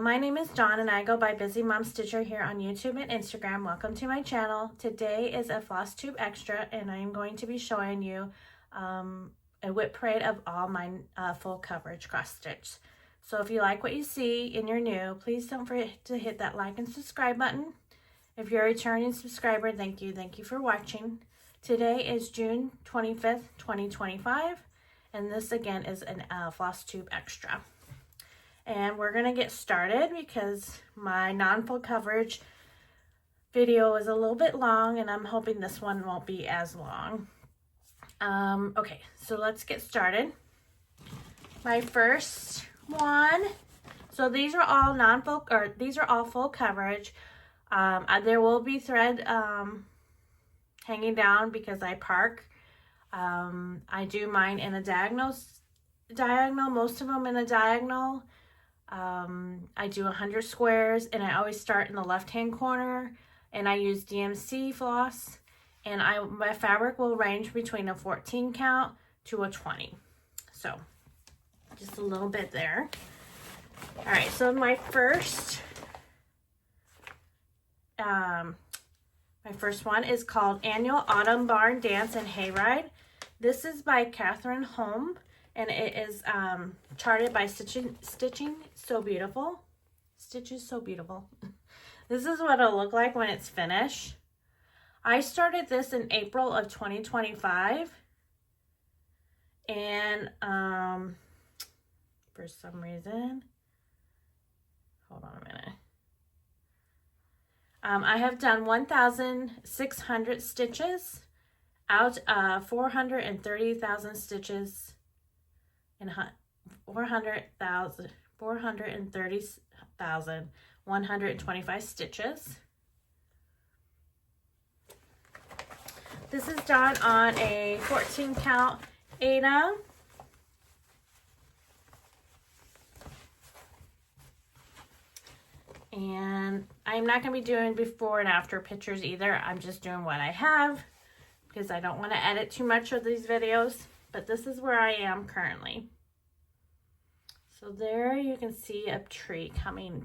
My name is Dawn and I go by Busymomstitcher here on YouTube and Instagram. Welcome to my channel. Today is a Floss Tube Extra and I am going to be showing you a WIP Parade of all my full coverage cross stitch. So if you like what you see and you're new, please don't forget to hit that like and subscribe button. If you're a returning subscriber, thank you. Thank you for watching. Today is June 25th, 2025, and this again is a Floss Tube Extra. And we're gonna get started because my non-full coverage video is a little bit long and I'm hoping this one won't be as long. Okay, so let's get started. My first one, so these are all non-full, or these are all full coverage. There will be thread hanging down because I park. I do mine in a diagonal, most of them in a diagonal. I do 100 squares and I always start in the left hand corner, and I use DMC floss, and my fabric will range between a 14 count to a 20. So just a little bit there. All right, so my first one is called Annual Autumn Barn Dance and Hayride. This is by Catherine Holm, and it is charted by Stitching So Beautiful. Stitches So Beautiful. This is what it'll look like when it's finished. I started this in April of 2025, and for some reason, hold on a minute. I have done 1,600 stitches out of 430,000 stitches and 430,125 stitches. This is done on a 14 count Aida. And I'm not going to be doing before and after pictures either. I'm just doing what I have because I don't want to edit too much of these videos. But this is where I am currently. So there you can see a tree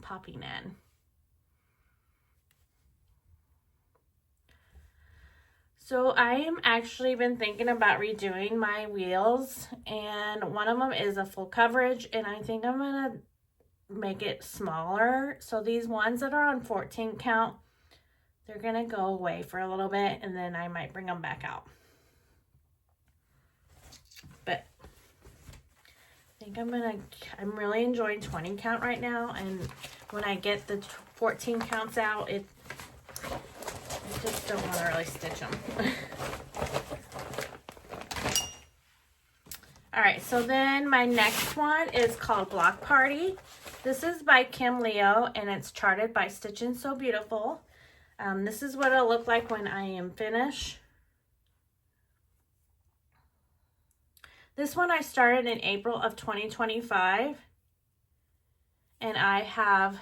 popping in. So I am actually been thinking about redoing my wheels, and one of them is a full coverage, and I think I'm going to make it smaller. So these ones that are on 14 count, they're going to go away for a little bit, and then I might bring them back out. But I think I'm really enjoying 20 count right now, and when I get the 14 counts out, I just don't want to really stitch them. All right, so then my next one is called Block Party. This is by Kim Leo, and it's charted by Stitching So Beautiful. This is what it'll look like when I am finished. This one I started in April of 2025, and I have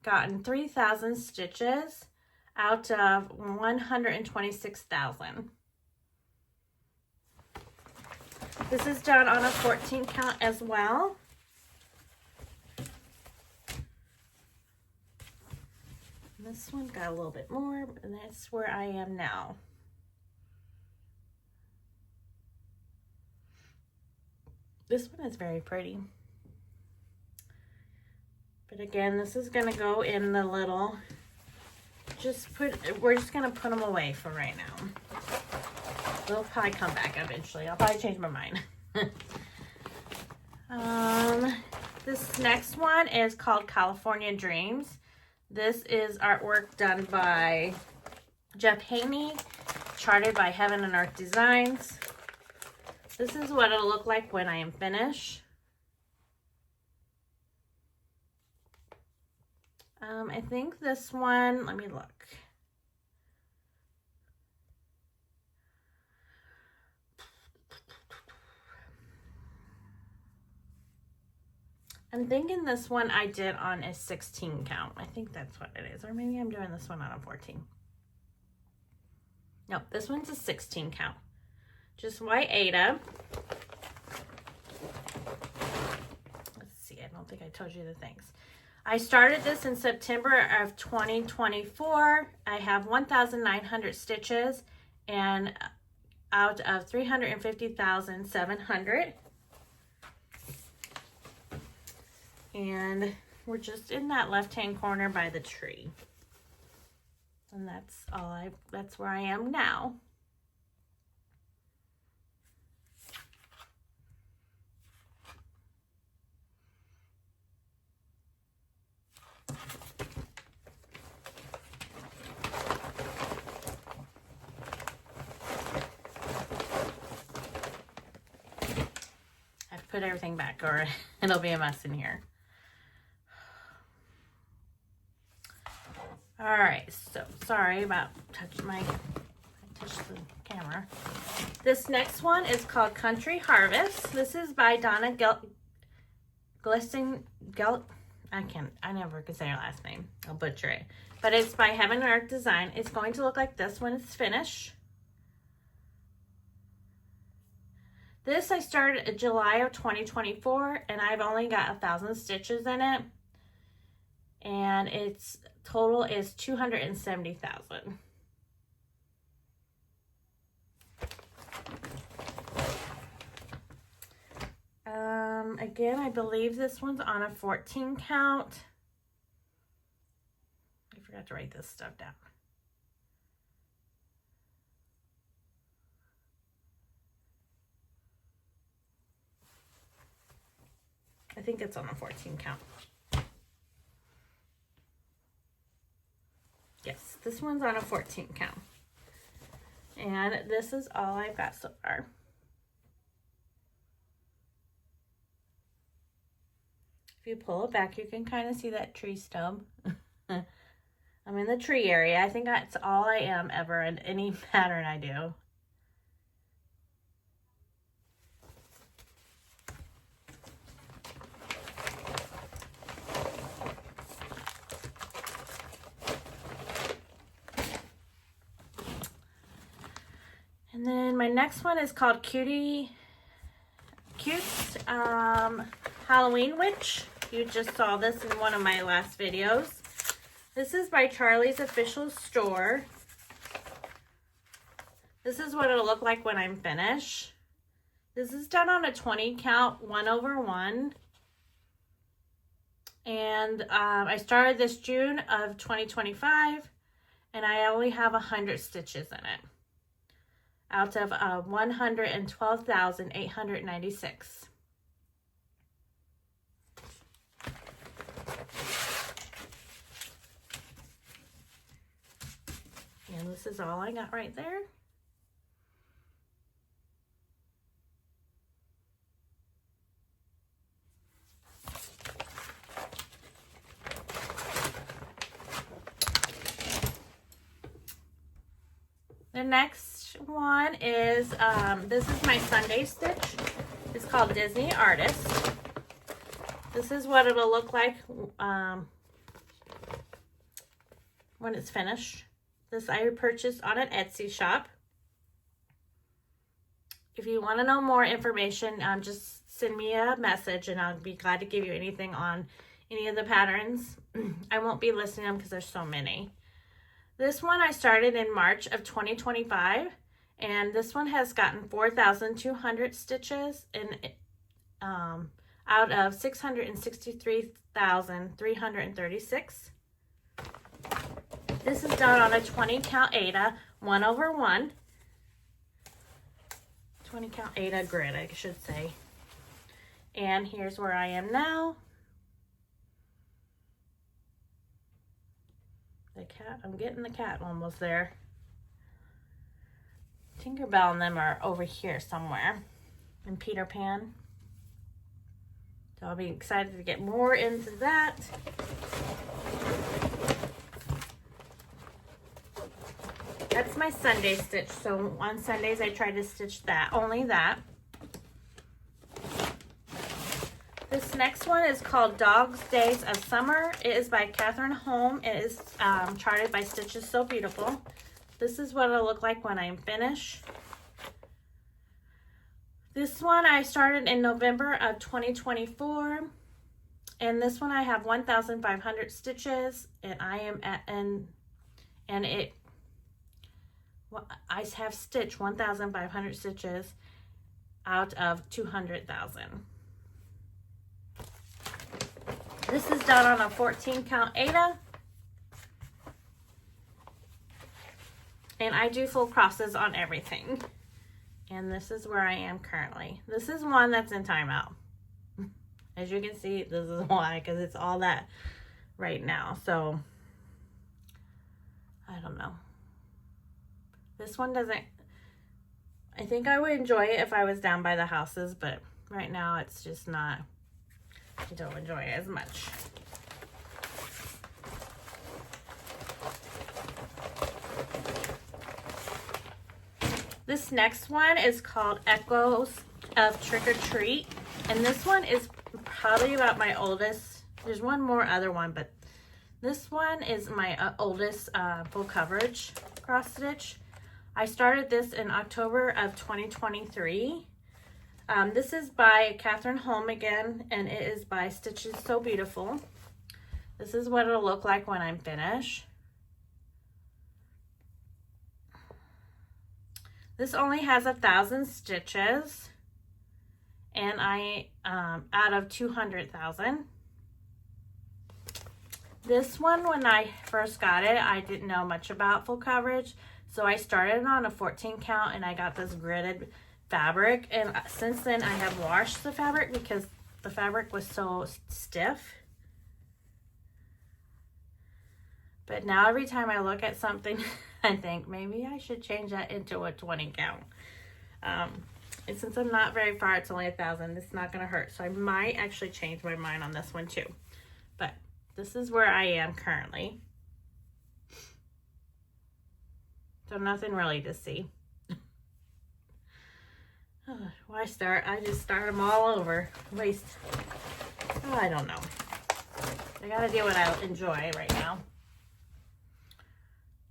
gotten 3,000 stitches out of 126,000. This is done on a 14 count as well. This one got a little bit more, and that's where I am now. This one is very pretty. But again, this is going to go in the little, we're just going to put them away for right now. They'll probably come back eventually. I'll probably change my mind. This next one is called California Dreams. This is artwork done by Jeff Haney, charted by Heaven and Earth Designs. This is what it'll look like when I am finished. I think this one, let me look. I'm thinking this one I did on a 16 count. I think that's what it is. Or maybe I'm doing this one on a 14. Nope, this one's a 16 count. Just white Aida. Let's don't think I told you the things. I started this in September of 2024. I have 1,900 stitches and out of 350,700. And we're just in that left-hand corner by the tree. And that's where I am now. I've put everything back or it'll be a mess in here. All right, so sorry about touching I touched the camera. This next one is called Country Harvest. This is by Donna I never could say her last name. I'll butcher it. But it's by Heaven and Earth Design. It's going to look like this when it's finished. This I started in July of 2024, and I've only got 1,000 stitches in it. And its total is 270,000. Again, I believe this one's on a 14 count. I forgot to write this stuff down. I think it's on a 14 count. Yes, this one's on a 14 count. And this is all I've got so far. If you pull it back, you can kind of see that tree stub. I'm in the tree area. I think that's all I am ever in any pattern I do. And then my next one is called Cutie Cute Halloween Witch. You just saw this in one of my last videos. This is by Charlie's Official Store. This is what it'll look like when I'm finished. This is done on a 20 count 1/1. And I started this June of 2025, and I only have 100 stitches in it out of 112,896. And this is all I got right there. The next one is, this is my Sunday stitch. It's called Disney Artist. This is what it'll look like when it's finished. This I purchased on an Etsy shop. If you want to know more information, just send me a message and I'll be glad to give you anything on any of the patterns. I won't be listing them because there's so many. This one I started in March of 2025, and this one has gotten 4,200 stitches and out of 663,336. This is done on a 20 count Aida 1/1. 20 count Aida grid, I should say. And here's where I am now. The cat, I'm getting the cat almost there. Tinkerbell and them are over here somewhere. And Peter Pan. So I'll be excited to get more into that. That's my Sunday stitch. So on Sundays I try to stitch that, only that. This next one is called Dog's Days of Summer. It is by Catherine Holm. It is charted by Stitches So Beautiful. This is what it'll look like when I'm finished. This one I started in November of 2024. And this one I have 1,500 stitches, and I am at, I have stitched 1,500 stitches out of 200,000. This is done on a 14 count Aida. And I do full crosses on everything. And this is where I am currently. This is one that's in timeout. As you can see, this is why, because it's all that right now. So, I don't know. This one doesn't, I think I would enjoy it if I was down by the houses, but right now it's just not, I don't enjoy it as much. This next one is called Echoes of Trick or Treat. And this one is probably about my oldest. There's one more other one, but this one is my oldest full coverage cross stitch. I started this in October of 2023. This is by Catherine Holm again, and it is by Stitches So Beautiful. This is what it'll look like when I'm finished. This only has 1,000 stitches, and I out of 200,000. This one, when I first got it, I didn't know much about full coverage, so I started on a 14 count, and I got this gridded fabric. And since then, I have washed the fabric because the fabric was so stiff. But now every time I look at something, I think maybe I should change that into a 20 count. And since I'm not very far, it's only 1,000. It's not going to hurt. So I might actually change my mind on this one too. But this is where I am currently. So nothing really to see. Why start? I just start them all over. Waste. Oh, I don't know. I got to do what I enjoy right now.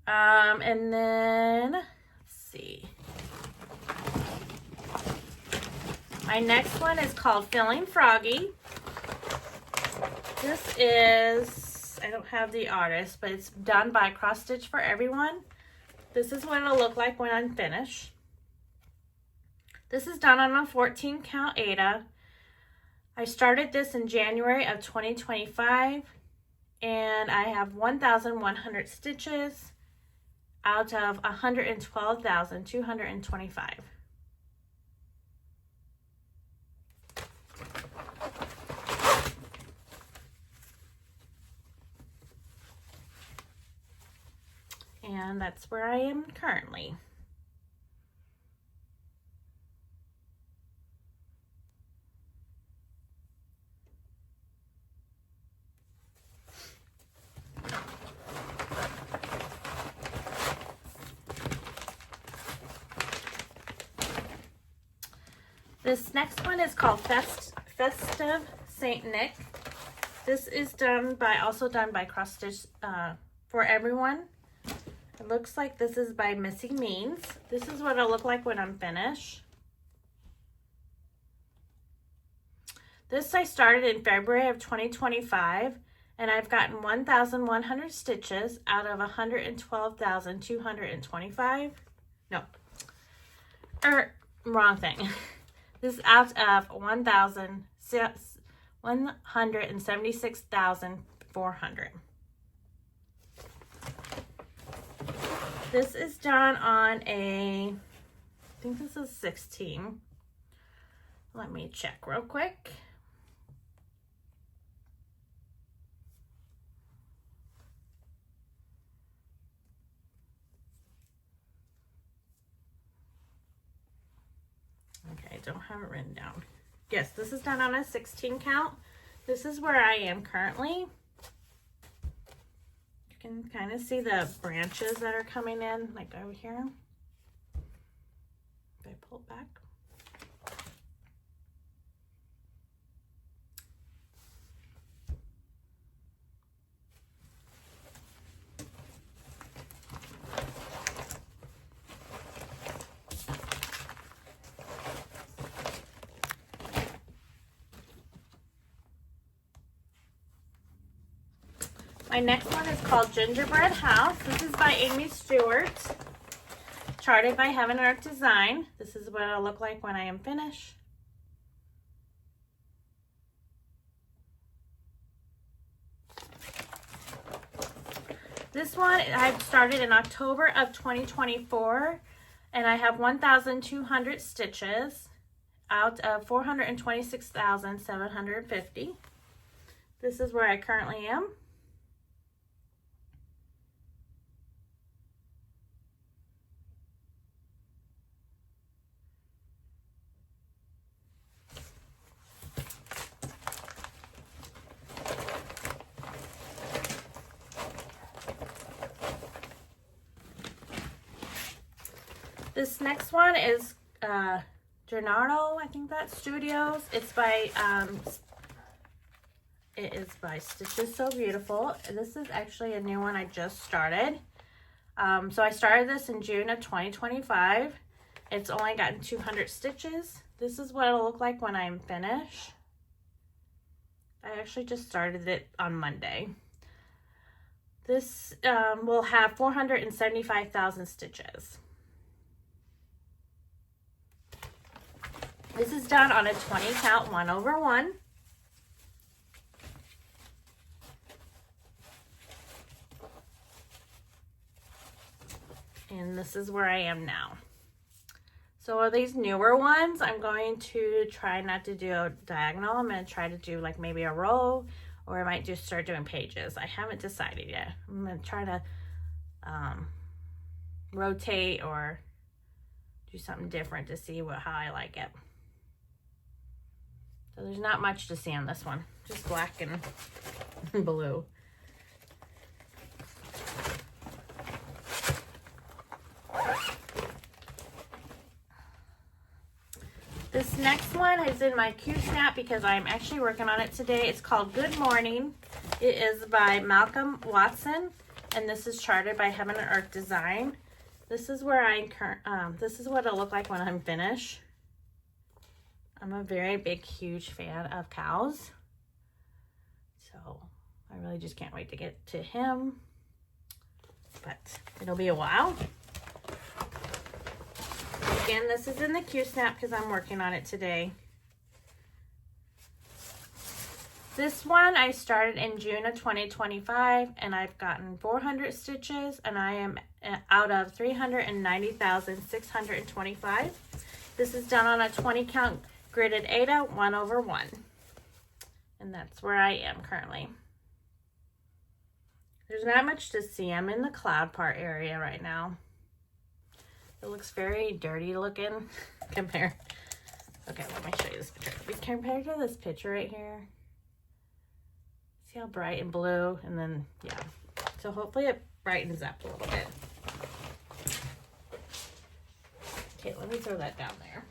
And then, let's see. My next one is called Filling Froggy. This is, I don't have the artist, but it's done by Cross Stitch for Everyone. This is what it'll look like when I'm finished. This is done on a 14 count Aida. I started this in January of 2025, and I have 1,100 stitches out of 112,225. And that's where I am currently. This next one is called Festive Saint Nick. This is also done by Cross Stitch for Everyone. It looks like this is by Missy Means. This is what it'll look like when I'm finished. This I started in February of 2025, and I've gotten 1,100 stitches out of 112,225. No, wrong thing. This is out of 176,400. This is done on I think this is 16. Let me check real quick. Okay, I don't have it written down. Yes, this is done on a 16 count. This is where I am currently. You can kind of see the branches that are coming in, like over here. If I pull it back. My next one is called Gingerbread House. This is by Amy Stewart. Charted by Heaven Art Design. This is what it'll look like when I am finished. This one I started in October of 2024, and I have 1,200 stitches out of 426,750. This is where I currently am. This next one is Gernardo, I think that's Studios. It's by it is by Stitches So Beautiful. This is actually a new one I just started. So I started this in June of 2025. It's only gotten 200 stitches. This is what it'll look like when I'm finished. I actually just started it on Monday. This will have 475,000 stitches. This is done on a 20 count 1/1. And this is where I am now. So are these newer ones, I'm going to try not to do a diagonal. I'm going to try to do like maybe a row, or I might just start doing pages. I haven't decided yet. I'm going to try to rotate or do something different to see how I like it. So there's not much to see on this one, just black and blue. This next one is in my Q Snap because I'm actually working on it today. It's called Good Morning. It is by Malcolm Watson, and this is charted by Heaven and Earth Design. This is where this is what it'll look like when I'm finished. I'm a very big, huge fan of cows. So I really just can't wait to get to him. But it'll be a while. Again, this is in the Q Snap because I'm working on it today. This one I started in June of 2025, and I've gotten 400 stitches, and I am out of 390,625. This is done on a 20 count gridded Aida 1/1. And that's where I am currently. There's not much to see. I'm in the cloud part area right now. It looks very dirty looking compared. Okay, let me show you this picture. Compared to this picture right here. See how bright and blue, and then, yeah. So hopefully it brightens up a little bit. Okay, let me throw that down there.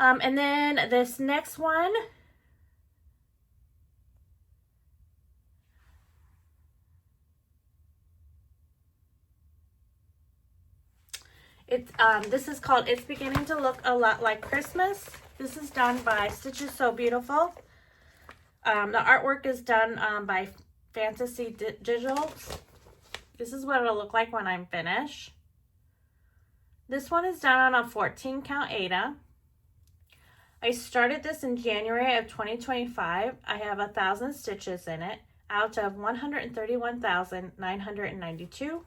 And then this next one, this is called It's Beginning to Look a Lot Like Christmas. This is done by Stitches So Beautiful. The artwork is done by Fantasy Digital. This is what it'll look like when I'm finished. This one is done on a 14 count Aida. I started this in January of 2025. I have 1,000 stitches in it out of 131,992.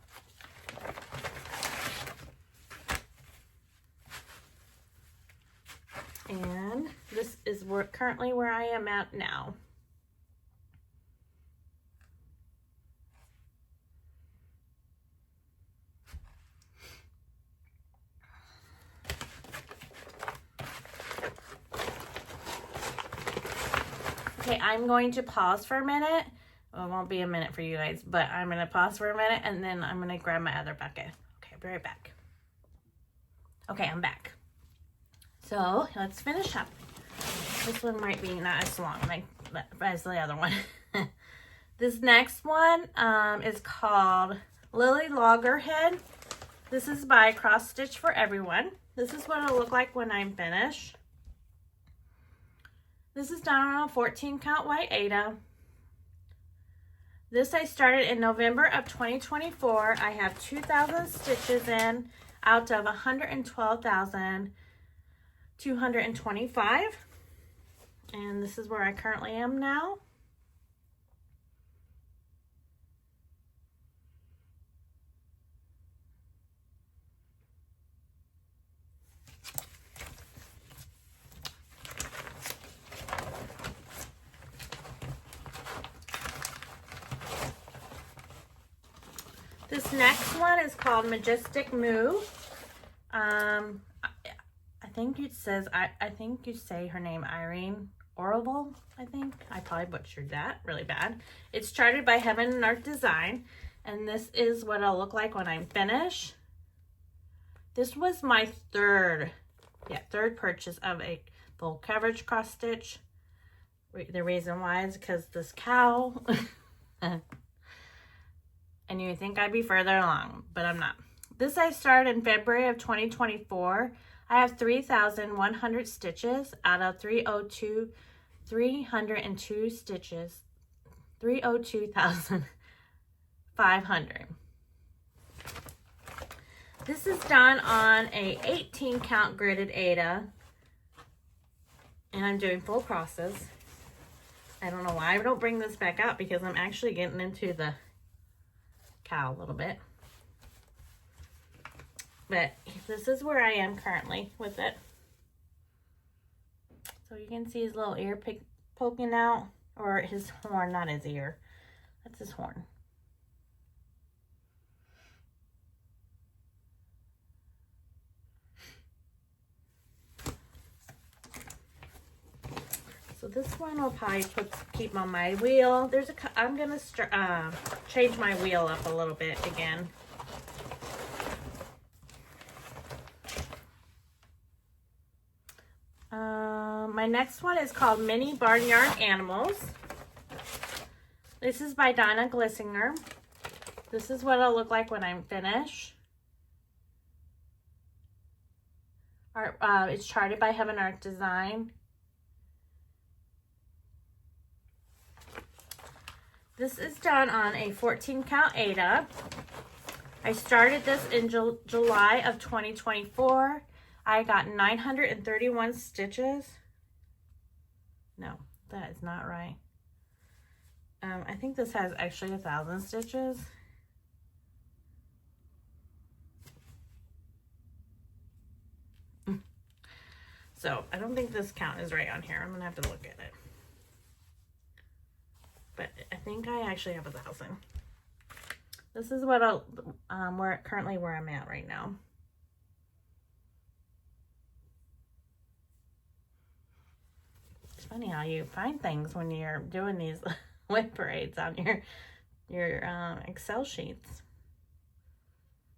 And this is currently where I am at now. Okay, I'm going to pause for a minute. Well, it won't be a minute for you guys, but I'm going to pause for a minute, and then I'm going to grab my other bucket. Okay, be right back. Okay, I'm back. So let's finish up. This one might be not as long as the other one. This next one is called Lily Loggerhead. This is by Cross Stitch for Everyone. This is what it'll look like when I'm finished. This is done on a 14 count white Aida. This I started in November of 2024. I have 2,000 stitches in out of 112,225. And this is where I currently am now. This next one is called Majestic Move. I think it says, I think you say her name, Irene Orville, I think. I probably butchered that really bad. It's charted by Heaven and Art Design, and this is what it'll look like when I'm finished. This was my third purchase of a full coverage cross stitch. The reason why is because this cow, and you would think I'd be further along, but I'm not. This I started in February of 2024. I have 3,100 stitches out of 302 stitches, 302,500. This is done on a 18 count gridded Aida, and I'm doing full crosses. I don't know why I don't bring this back out, because I'm actually getting into the cow a little bit. But this is where I am currently with it. So you can see his little ear poking out, or his horn, not his ear. That's his horn. So this one I'll probably keep on my wheel. I'm gonna change my wheel up a little bit again. My next one is called Mini Barnyard Animals. This is by Donna Glissinger. This is what it'll look like when I'm finished. It's charted by Heaven Art Design. This is done on a 14 count Aida. I started this in July of 2024. I got 931 stitches. No, that is not right. I think this has actually 1,000 stitches. So I don't think this count is right on here. I'm gonna have to look at it. But I think I actually have 1,000. This is what currently where I'm at right now. It's funny how you find things when you're doing these WIP parades on your Excel sheets.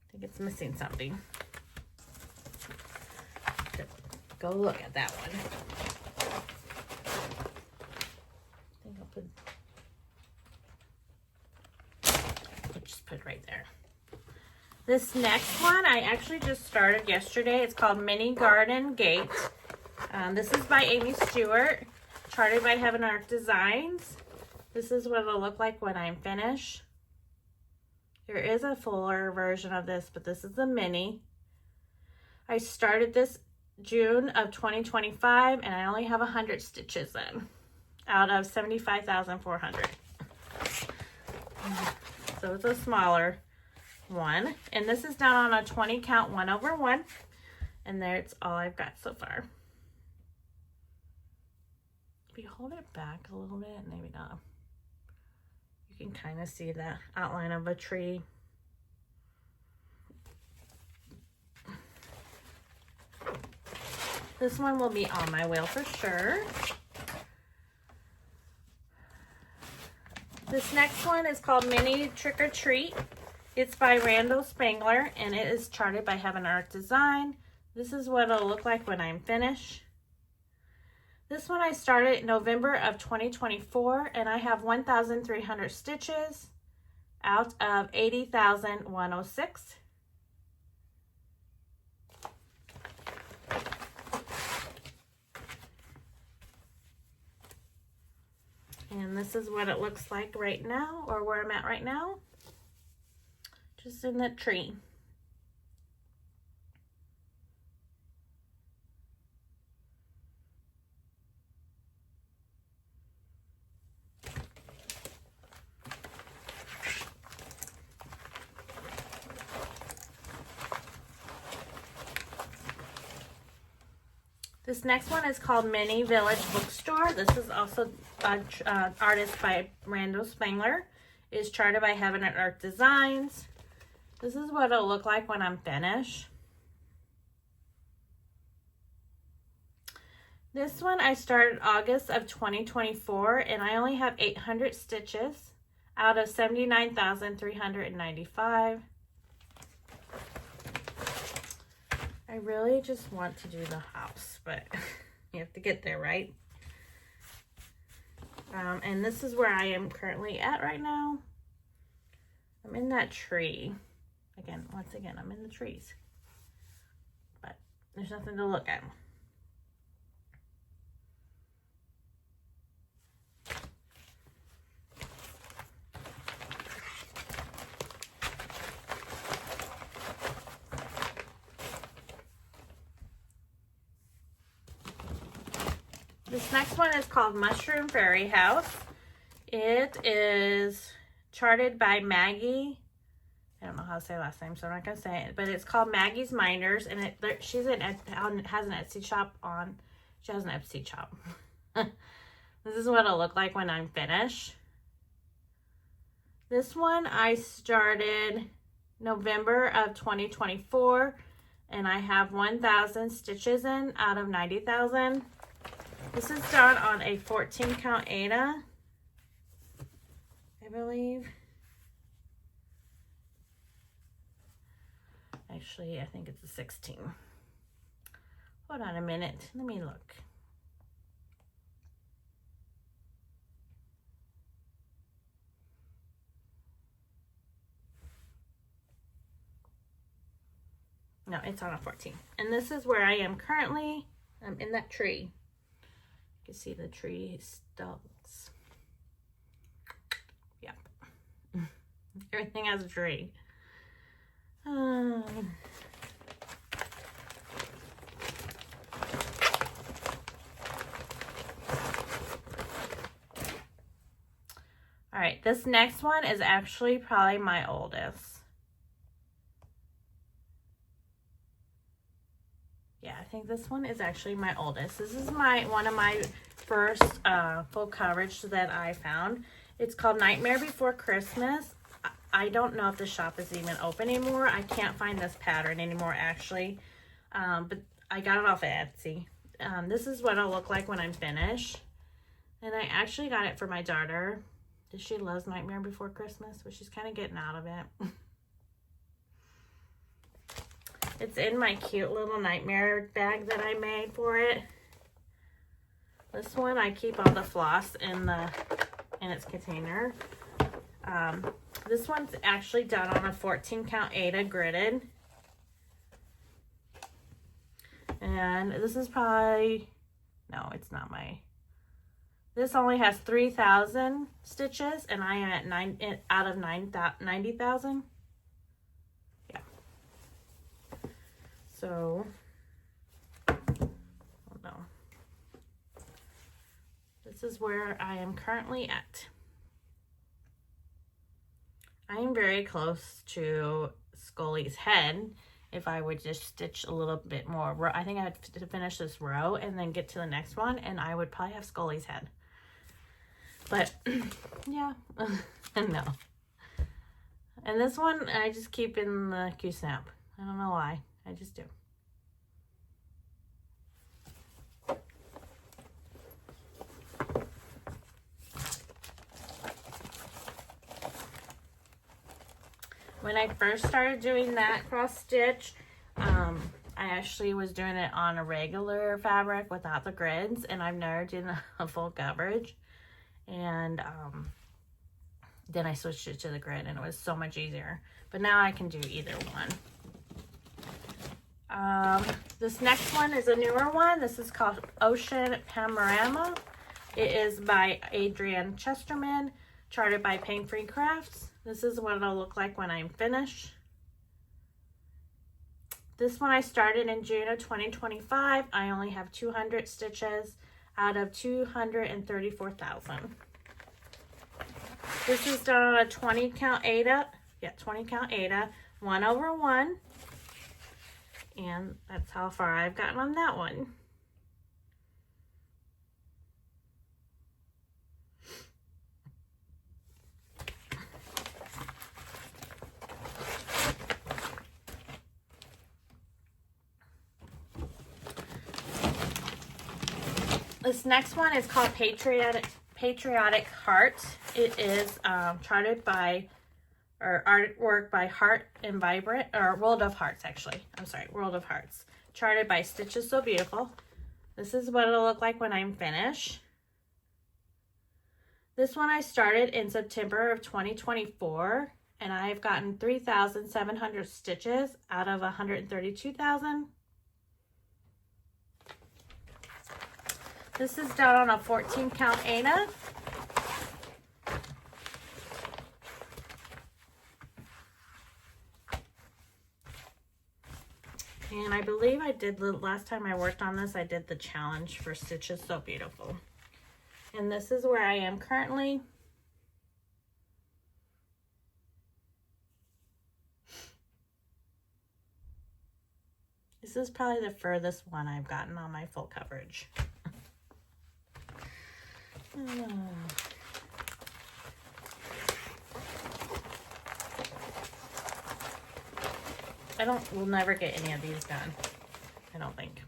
I think it's missing something. Go look at that one. I think I'll just put it right there. This next one I actually just started yesterday. It's called Mini Garden Gate. This is by Amy Stewart, charted by Heaven Art Designs. This is what it'll look like when I'm finished. There is a fuller version of this, but this is the mini. I started this June of 2025, and I only have 100 stitches in out of 75,400. So it's a smaller one, and this is done on a 20 count 1/1, and there's all I've got so far. If you hold it back a little bit, maybe not, you can kind of see the outline of a tree. This one will be on my wheel for sure. This next one is called Mini Trick or Treat. It's by Randall Spangler, and it is charted by Heaven Art Design. This is what it'll look like when I'm finished. This one I started in November of 2024, and I have 1,300 stitches out of 80,106. And And this is what it looks like right now, or where I'm at right now. Just in the tree. This next one is called Mini Village Bookstore. This is also an artist by Randall Spangler. It is charted by Heaven and Earth Designs. This is what it'll look like when I'm finished. This one I started August of 2024, and I only have 800 stitches out of 79,395. I really just want to do the house, but you have to get there, right? And this is where I am currently at right now. I'm in that tree. Once again, I'm in the trees. But there's nothing to look at. This next one is called Mushroom Fairy House. It is charted by Maggie. I don't know how to say last name, so I'm not going to say it. But it's called Maggie's Minders, and she has an Etsy shop on. She has an Etsy shop. This is what it'll look like when I'm finished. This one I started November of 2024, and I have 1,000 stitches in out of 90,000. This is done on a 14 count Aida, I believe. Actually, I think it's a 16. Hold on a minute. Let me look. No, it's on a 14. And this is where I am currently. I'm in that tree. You can see the tree stalks. Yep. Everything has a tree. All right, this next one is actually probably my oldest. Yeah, I think this one is actually my oldest. This is one of my first full coverage that I found. It's called Nightmare Before Christmas. I don't know if the shop is even open anymore. I can't find this pattern anymore, actually. But I got it off of Etsy. This is what it'll look like when I'm finished. And I actually got it for my daughter. She loves Nightmare Before Christmas, but she's kind of getting out of it. It's in my cute little nightmare bag that I made for it. This one, I keep all the floss in its container. This one's actually done on a 14 count Aida gridded. And this is probably, no, it's not my, this only has 3,000 stitches, and I am at out of 90,000. Yeah. So, oh no. This is where I am currently at. I am very close to Scully's head. If I would just stitch a little bit more, I think I have to finish this row and then get to the next one, and I would probably have Scully's head. But yeah, no. And this one I just keep in the Q-snap. I don't know why. I just do. When I first started doing that cross stitch, I actually was doing it on a regular fabric without the grids, and I've never done a full coverage. And then I switched it to the grid, and it was so much easier. But now I can do either one. This next one is a newer one. This is called Ocean Panorama. It is by Adrienne Chesterman, charted by Pain Free Crafts. This is what it'll look like when I'm finished. This one I started in June of 2025. I only have 200 stitches out of 234,000. This is done on a 20 count Aida. Yeah, 20 count Aida, 1/1. And that's how far I've gotten on that one. This next one is called Patriotic Heart. It is charted by, or artwork by Heart and Vibrant, or World of Hearts actually. I'm sorry, World of Hearts. Charted by Stitches So Beautiful. This is what it'll look like when I'm finished. This one I started in September of 2024, and I've gotten 3,700 stitches out of 132,000. This is done on a 14 count Aida. And I believe I did the last time I worked on this, I did the challenge for Stitches So Beautiful. And this is where I am currently. This is probably the furthest one I've gotten on my full coverage. We'll never get any of these done, I don't think.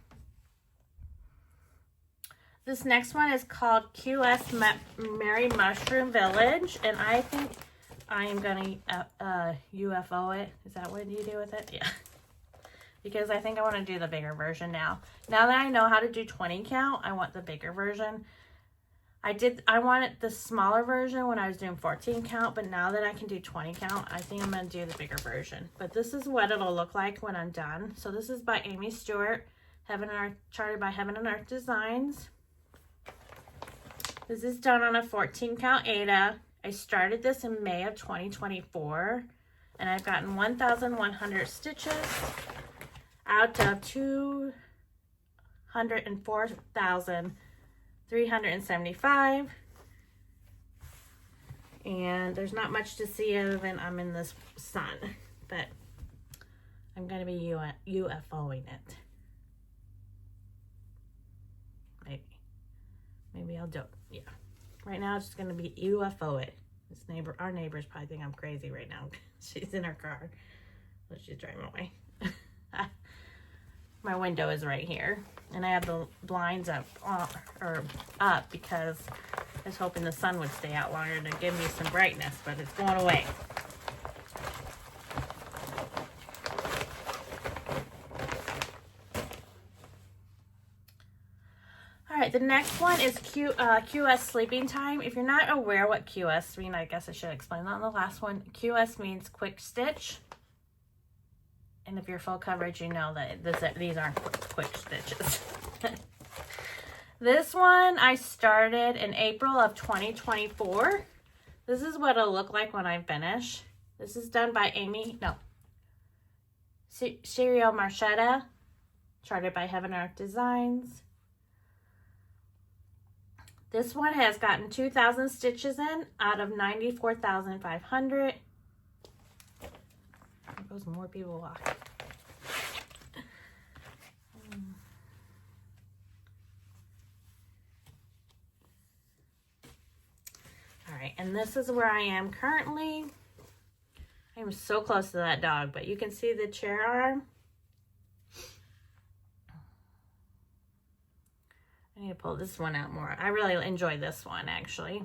This next one is called QS Merry Mushroom Village, and I think I am going to UFO it. Is that what you do with it? Yeah. Because I think I want to do the bigger version now. Now that I know how to do 20 count, I want the bigger version. I wanted the smaller version when I was doing 14 count, but now that I can do 20 count, I think I'm going to do the bigger version. But this is what it'll look like when I'm done. So this is by Amy Stewart, charted by Heaven and Earth Designs. This is done on a 14 count Aida. I started this in May of 2024, and I've gotten 1,100 stitches out of 204,375, and there's not much to see other than I'm in this sun, but I'm going to be UFOing it. Maybe I'll do it. Yeah, right now it's just going to be UFO it. Our neighbors probably think I'm crazy right now. She's in her car, so she's driving away. My window is right here, and I have the blinds up because I was hoping the sun would stay out longer to give me some brightness, but it's going away. All right, the next one is QS Sleeping Time. If you're not aware what QS means, I guess I should explain that on the last one. QS means quick stitch. And if you're full coverage, you know that these aren't quick stitches. This one I started in April of 2024. This is what it'll look like when I finish. This is done by Cirio Marchetta, charted by Heaven and Earth Designs. This one has gotten 2,000 stitches in out of 94,500. There goes more people walking. All right, and this is where I am currently. I'm so close to that dog, but you can see the chair arm. I need to pull this one out more. I really enjoy this one, actually.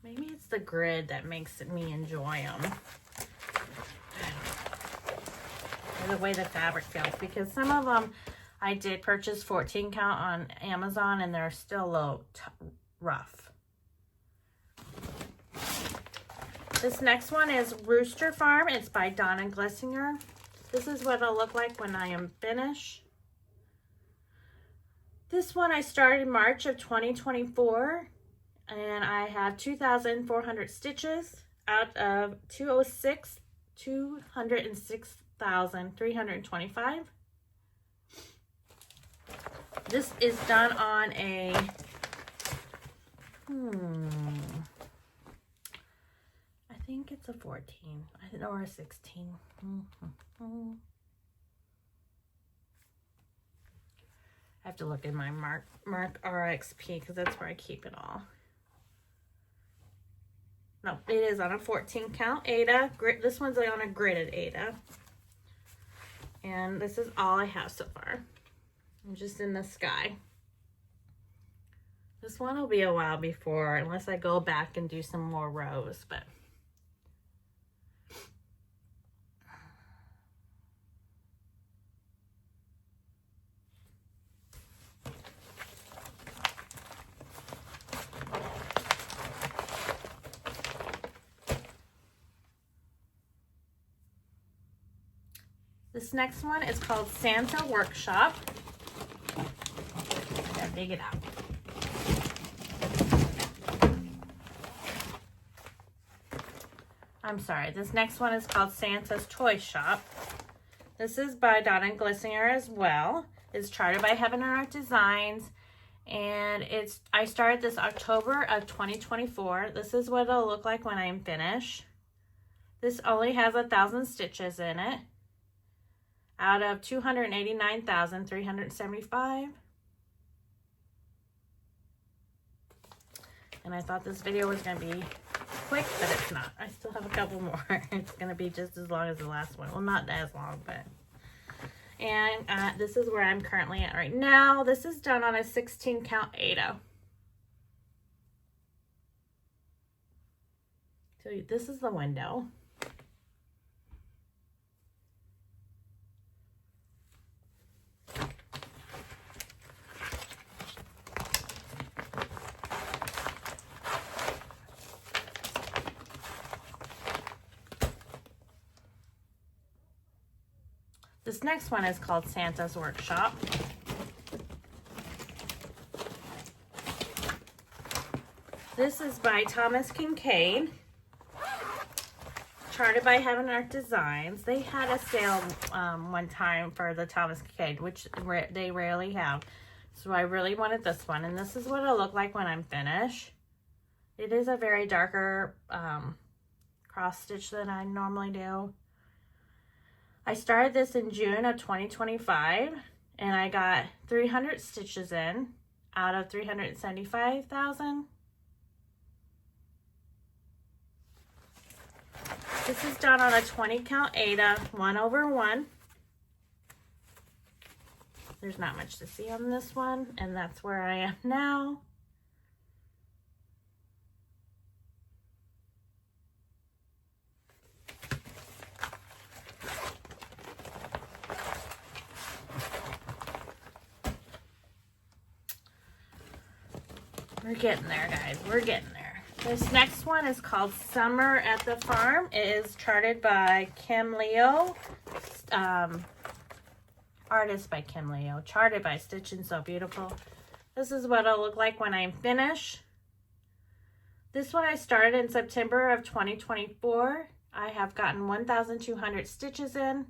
Maybe it's the grid that makes me enjoy them. Or the way the fabric feels, because some of them I did purchase 14 count on Amazon, and they're still a little rough. This next one is Rooster Farm. It's by Donna Glessinger. This is what it'll look like when I am finished. This one I started in March of 2024, and I have 2,400 stitches out of 206,325. This is done on a, I think it's a 14, or a 16. I have to look in my Mark RXP because that's where I keep it all. No, it is on a 14 count Aida. This one's on a gridded Aida. And this is all I have so far. I'm just in the sky. This one will be a while before, unless I go back and do some more rows, but. This next one is called Santa Workshop. I gotta dig it out. I'm sorry, this next one is called Santa's Toy Shop. This is by Donna Glissinger as well. It's charted by Heaven and Art Designs. And I started this October of 2024. This is what it'll look like when I'm finished. This only has 1,000 stitches in it, out of 289,375. And I thought this video was going to be quick, but it's not. I still have a couple more. It's going to be just as long as the last one. Well, not as long, but. And this is where I'm currently at right now. This is done on a 16 count Aida. So this is the window. This next one is called Santa's Workshop. This is by Thomas Concaid, charted by Heaven Art Designs. They had a sale one time for the Thomas Concaid, which they rarely have. So I really wanted this one, and this is what it'll look like when I'm finished. It is a very darker cross stitch than I normally do. I started this in June of 2025, and I got 300 stitches in out of 375,000. This is done on a 20 count Aida, 1/1. There's not much to see on this one, and that's where I am now. We're getting there, guys. We're getting there. This next one is called Summer at the Farm. It is charted by Kim Leo. Artist by Kim Leo. Charted by Stitchin' So Beautiful. This is what it'll look like when I'm finished. This one I started in September of 2024. I have gotten 1,200 stitches in,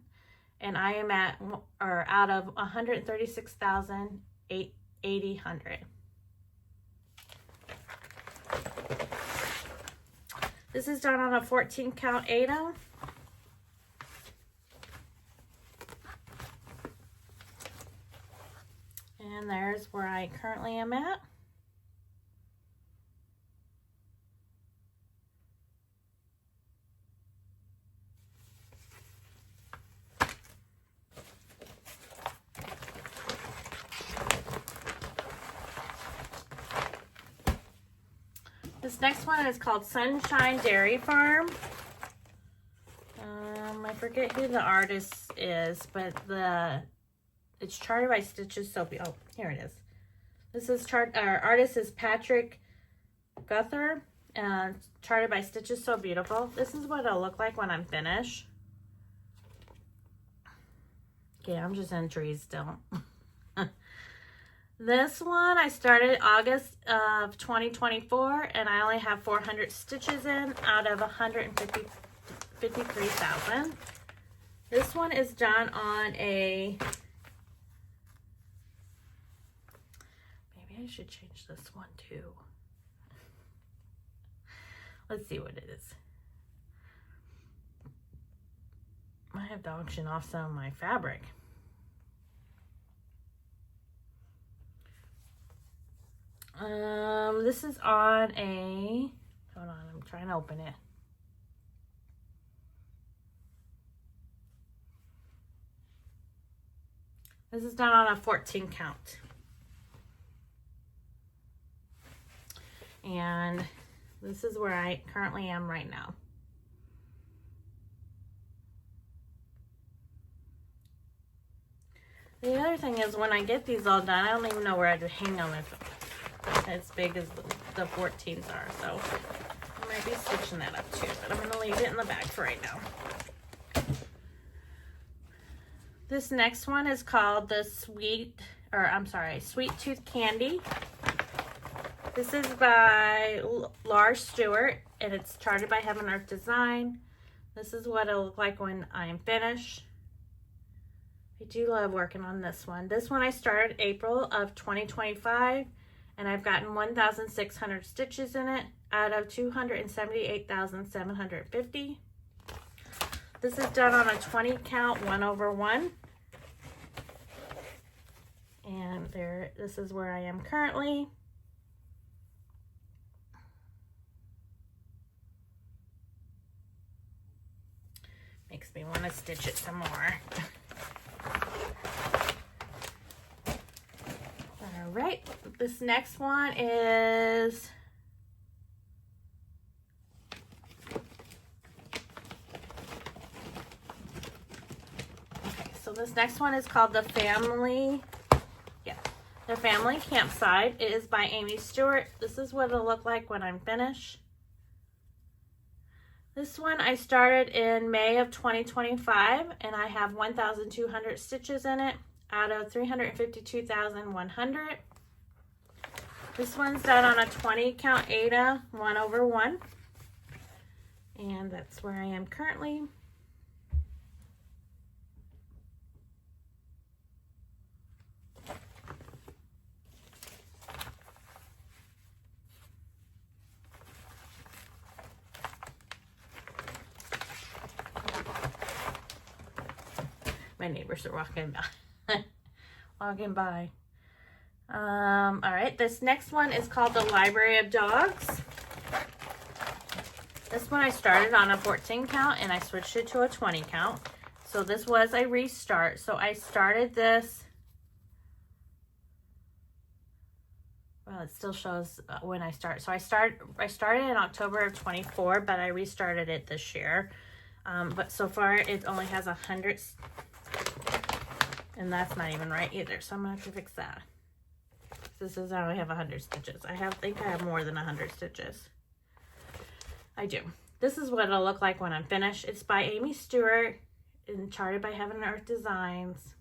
and I am at, or out of 136,800. This is done on a 14 count Aida. And there's where I currently am at. This next one is called Sunshine Dairy Farm. I forget who the artist is, but it's charted by Stitches So Beautiful. Oh, here it is. This is artist is Patrick Guthrie, charted by Stitches So Beautiful. This is what it'll look like when I'm finished. Okay, I'm just in trees still. This one I started August of 2024 and I only have 400 stitches in out of 153,000. This one is done on a, maybe I should change this one too. Let's see what it is. I have to auction off some of my fabric. This is on a, hold on, I'm trying to open it. This is done on a 14 count. And this is where I currently am right now. The other thing is when I get these all done, I don't even know where I'd hang them if as big as the 14s are. So I might be stitching that up too, but I'm going to leave it in the bag for right now. This next one is called the Sweet Tooth Candy. This is by Lars Stewart and it's charted by Heaven Earth Design. This is what it'll look like when I'm finished. I do love working on this one. This one I started April of 2025 and I've gotten 1,600 stitches in it out of 278,750. This is done on a 20 count 1/1. And this is where I am currently. Makes me want to stitch it some more. All right, this next one is this next one is called the Family Campsite. It is by Amy Stewart. This is what it'll look like when I'm finished. This one I started in May of 2025 and I have 1,200 stitches in it out of 352,100. This one's done on a 20 count Aida 1/1. And that's where I am currently. My neighbors are walking by. All right, this next one is called the Library of Dogs. This one I started on a 14 count and I switched it to a 20 count. So this was a restart. So I started this, well, it still shows when I start. So I started in October of 24, but I restarted it this year. But so far it only has 100. And that's not even right either, so I'm gonna have to fix that. This says I only have 100 stitches. I think I have more than 100 stitches. I do. This is what it'll look like when I'm finished. It's by Amy Stewart and charted by Heaven and Earth Designs.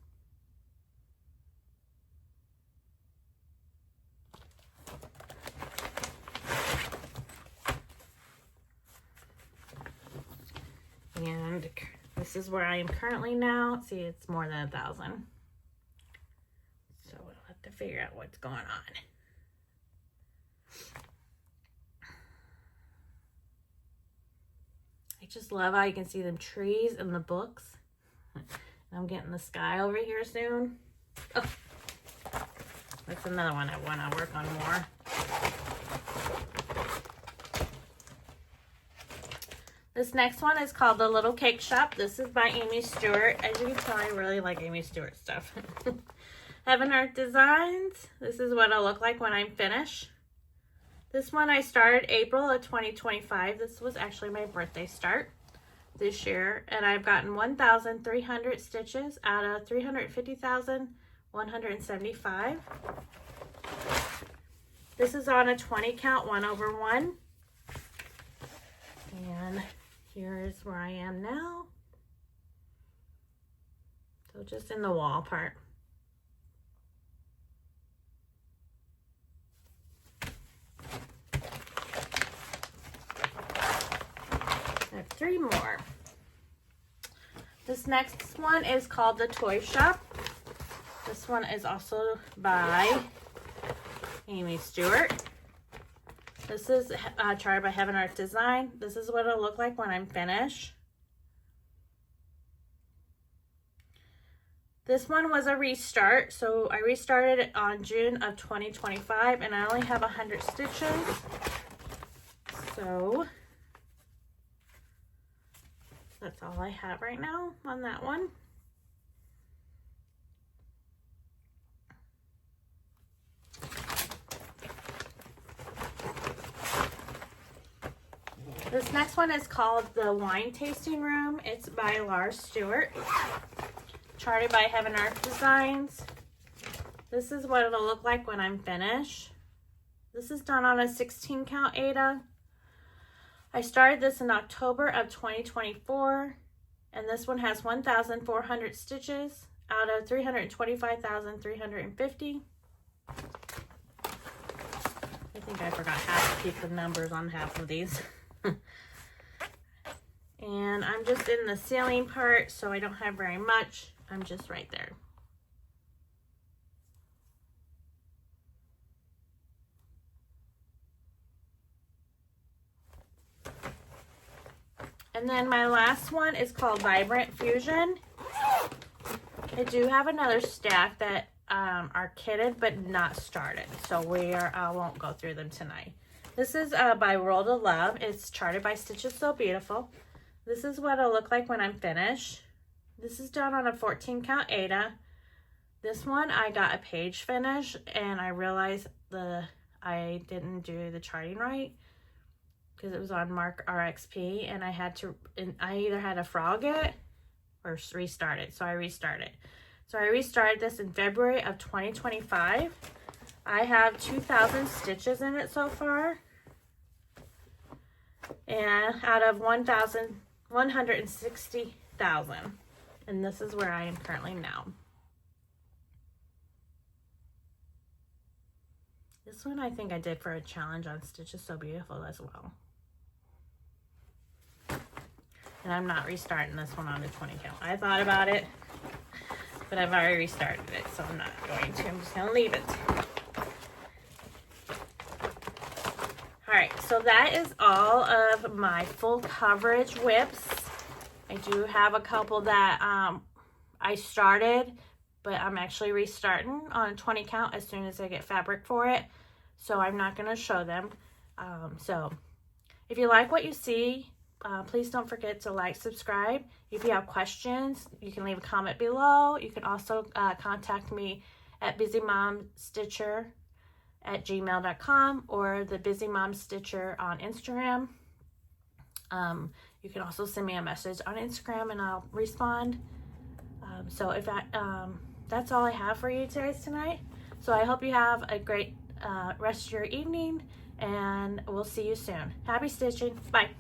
And this is where I am currently now. See, it's more than 1,000. So we'll have to figure out what's going on. I just love how you can see them trees and the books. I'm getting the sky over here soon. Oh, that's another one I want to work on more. This next one is called The Little Cake Shop. This is by Amy Stewart. As you can tell, I really like Amy Stewart stuff. Heaven Earth Designs. This is what it'll look like when I'm finished. This one I started April of 2025. This was actually my birthday start this year. And I've gotten 1,300 stitches out of 350,175. This is on a 20 count 1/1. And here's where I am now. So just in the wall part. 3 more. This next one is called The Toy Shop. This one is also by Amy Stewart. This is charted by Heaven Art Design. This is what it'll look like when I'm finished. This one was a restart, so I restarted it on June of 2025, and I only have 100 stitches. So that's all I have right now on that one. This next one is called The Wine Tasting Room. It's by Laura Stewart. Charted by Heaven Art Designs. This is what it'll look like when I'm finished. This is done on a 16 count Aida. I started this in October of 2024, and this one has 1,400 stitches out of 325,350. I think I forgot half to keep the numbers on half of these. And I'm just in the ceiling part, so I don't have very much. I'm just right there. And then my last one is called Vibrant Fusion. I do have another stack that are kitted but not started, so I won't go through them tonight. This is by World of Love. It's charted by Stitches So Beautiful. This is what it'll look like when I'm finished. This is done on a 14 count Aida. This one I got a page finish, and I realized I didn't do the charting right because it was on Mark RXP, and I either had to frog it or restart it. So I restarted. So I restarted this in February of 2025. I have 2,000 stitches in it so far, and out of 160,000. And this is where I am currently now. This one I think I did for a challenge on Stitches So Beautiful as well. And I'm not restarting this one on the 20 count. I thought about it, but I've already restarted it, so I'm not going to. I'm just going to leave it. Alright, so that is all of my full coverage whips. I do have a couple that I started, but I'm actually restarting on a 20 count as soon as I get fabric for it. So I'm not going to show them. So if you like what you see, please don't forget to like, subscribe. If you have questions, you can leave a comment below. You can also contact me at busymomstitcher@gmail.com or the Busymomstitcher on Instagram. You can also send me a message on Instagram and I'll respond. So if that's all I have for you guys tonight. So I hope you have a great rest of your evening, and we'll see you soon. Happy stitching. Bye.